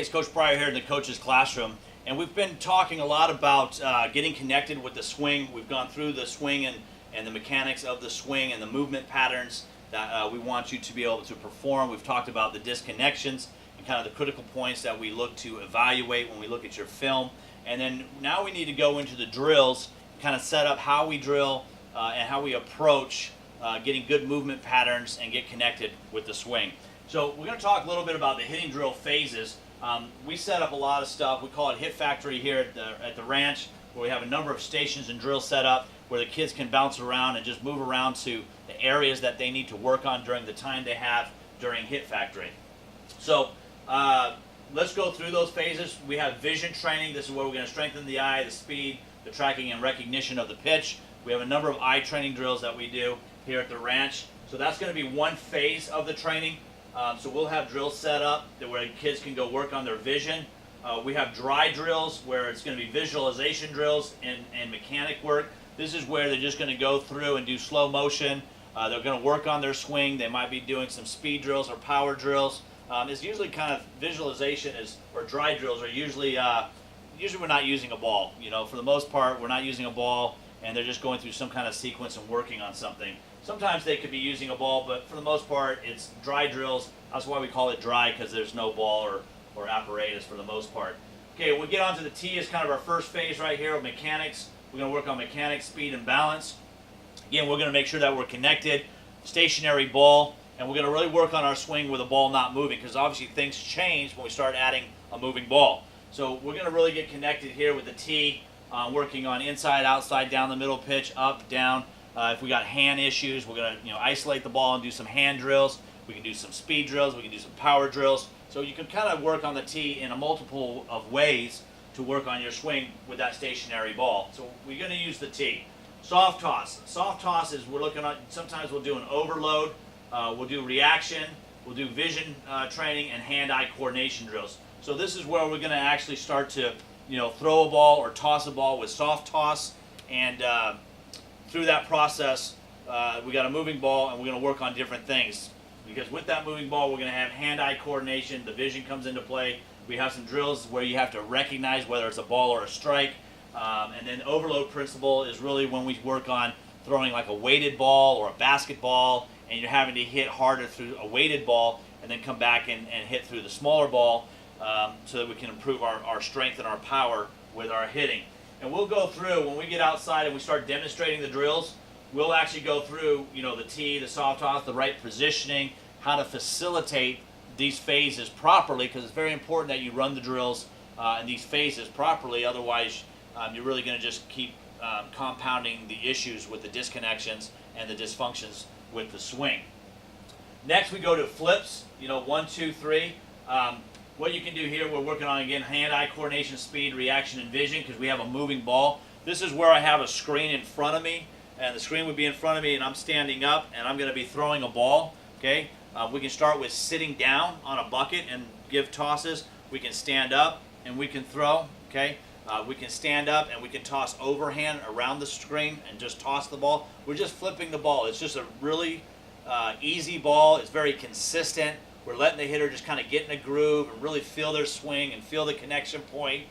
it's Coach Pryor here in the coach's classroom, and we've been talking a lot about getting connected with the swing. We've gone through the swing and the mechanics of the swing and the movement patterns that we want you to be able to perform. We've talked about the disconnections and kind of the critical points that we look to evaluate when we look at your film. And then now we need to go into the drills, kind of set up how we drill and how we approach getting good movement patterns and get connected with the swing. So we're going to talk a little bit about the hitting drill phases. We set up a lot of stuff. We call it Hit Factory here at the ranch, where we have a number of stations and drills set up where the kids can bounce around and just move around to the areas that they need to work on during the time they have during Hit Factory. So let's go through those phases. We have vision training. This is where we're going to strengthen the eye, the speed, the tracking and recognition of the pitch. We have a number of eye training drills that we do here at the ranch. So that's going to be one phase of the training. So we'll have drills set up where kids can go work on their vision. We have dry drills where it's going to be visualization drills and mechanic work. This is where they're just going to go through and do slow motion. They're going to work on their swing. They might be doing some speed drills or power drills. It's usually kind of visualization or dry drills are usually we're not using a ball. You know, for the most part, we're not using a ball, and they're just going through some kind of sequence and working on something. Sometimes they could be using a ball, but for the most part, it's dry drills. That's why we call it dry, because there's no ball or apparatus for the most part. Okay, we get onto the tee is kind of our first phase right here of mechanics. We're going to work on mechanics, speed, and balance. Again, we're going to make sure that we're connected, stationary ball, and we're going to really work on our swing with the ball not moving, because obviously things change when we start adding a moving ball. So we're going to really get connected here with the tee, working on inside, outside, down the middle pitch, up, down. If we got hand issues, we're going to isolate the ball and do some hand drills. We can do some speed drills. We can do some power drills. So you can kind of work on the tee in a multiple of ways to work on your swing with that stationary ball. So we're going to use the tee. Soft toss. Soft toss is we're looking at, sometimes we'll do an overload. We'll do reaction. We'll do vision training and hand-eye coordination drills. So this is where we're going to actually start to throw a ball or toss a ball with soft toss, and through that process, we got a moving ball, and we're going to work on different things. Because with that moving ball, we're going to have hand-eye coordination. The vision comes into play. We have some drills where you have to recognize whether it's a ball or a strike. And then overload principle is really when we work on throwing like a weighted ball or a basketball, and you're having to hit harder through a weighted ball and then come back and hit through the smaller ball so that we can improve our strength and our power with our hitting. And we'll go through, when we get outside and we start demonstrating the drills, we'll actually go through, the tee, the soft toss, the right positioning, how to facilitate these phases properly, because it's very important that you run the drills in these phases properly. Otherwise, you're really going to just keep compounding the issues with the disconnections and the dysfunctions with the swing. Next, we go to flips, 1, 2, 3. What you can do here, we're working on, again, hand-eye coordination, speed, reaction, and vision, because we have a moving ball. This is where I have a screen in front of me, and the screen would be in front of me, and I'm standing up, and I'm going to be throwing a ball, okay? We can start with sitting down on a bucket and give tosses. We can stand up, and we can throw, okay? We can stand up, and we can toss overhand around the screen and just toss the ball. We're just flipping the ball. It's just a really easy ball. It's very consistent. We're letting the hitter just kind of get in a groove and really feel their swing and feel the connection point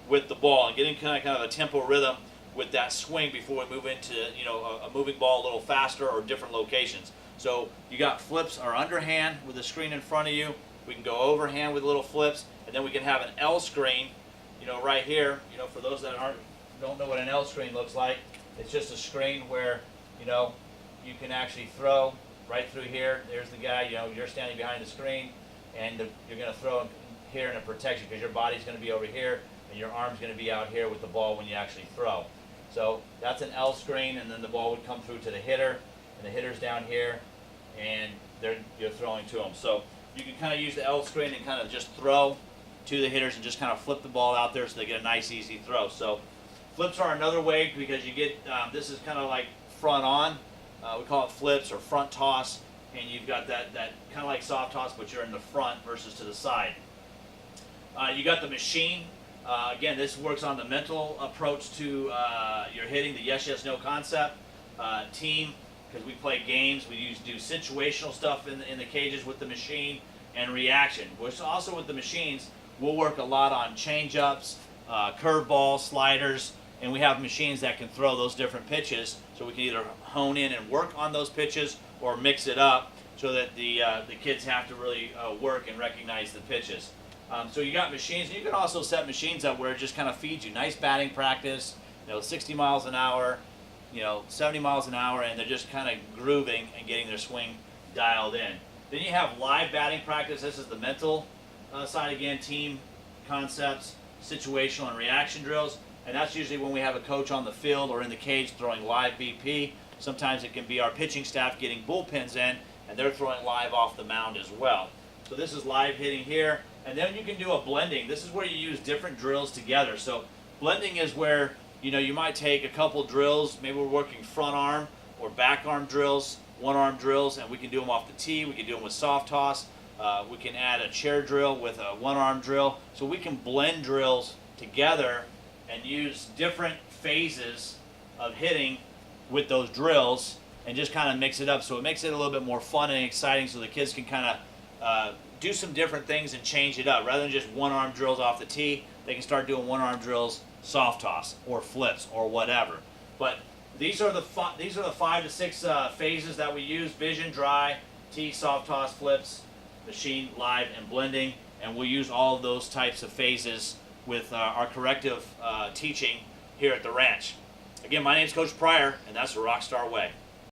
with the ball, and getting kind of a tempo rhythm with that swing before we move into a moving ball a little faster or different locations. So you got flips or underhand with the screen in front of you. We can go overhand with little flips, and then we can have an L screen, right here. For those that don't know what an L screen looks like, it's just a screen where you can actually throw right through here. There's the guy. You're standing behind the screen, and you're going to throw here, and it protects you because your body's going to be over here, and your arm's going to be out here with the ball when you actually throw. So that's an L screen, and then the ball would come through to the hitter, and the hitter's down here, and you're throwing to them. So you can kind of use the L screen and kind of just throw to the hitters and just kind of flip the ball out there so they get a nice, easy throw. So flips are another way, because you get, this is kind of like front on. We call it flips or front toss, and you've got that kind of like soft toss, but you're in the front versus to the side. You got the machine. Again, this works on the mental approach to your hitting, the yes, yes, no concept. Team, because we play games, we do situational stuff in the cages with the machine. and reaction. Which also with the machines, we'll work a lot on change-ups, curveballs, sliders, and we have machines that can throw those different pitches, so we can either hone in and work on those pitches or mix it up so that the kids have to really work and recognize the pitches. So you got machines, and you can also set machines up where it just kind of feeds you nice batting practice, 60 miles an hour, 70 miles an hour, and they're just kind of grooving and getting their swing dialed in. Then you have live batting practice. This is the mental side again, team concepts, situational and reaction drills. And that's usually when we have a coach on the field or in the cage throwing live BP. Sometimes it can be our pitching staff getting bullpens in, and they're throwing live off the mound as well. So this is live hitting here. And then you can do a blending. This is where you use different drills together. So blending is where you might take a couple drills. Maybe we're working front arm or back arm drills, one arm drills, and we can do them off the tee. We can do them with soft toss. We can add a chair drill with a one arm drill. So we can blend drills together and use different phases of hitting with those drills and just kind of mix it up. So it makes it a little bit more fun and exciting so the kids can kind of do some different things and change it up. Rather than just one arm drills off the tee, they can start doing one arm drills, soft toss or flips or whatever. But these are the 5 to 6 phases that we use: vision, dry, tee, soft toss, flips, machine, live, and blending. And we'll use all of those types of phases with our corrective teaching here at the ranch. Again, my name is Coach Pryor, and that's the RockStar Way.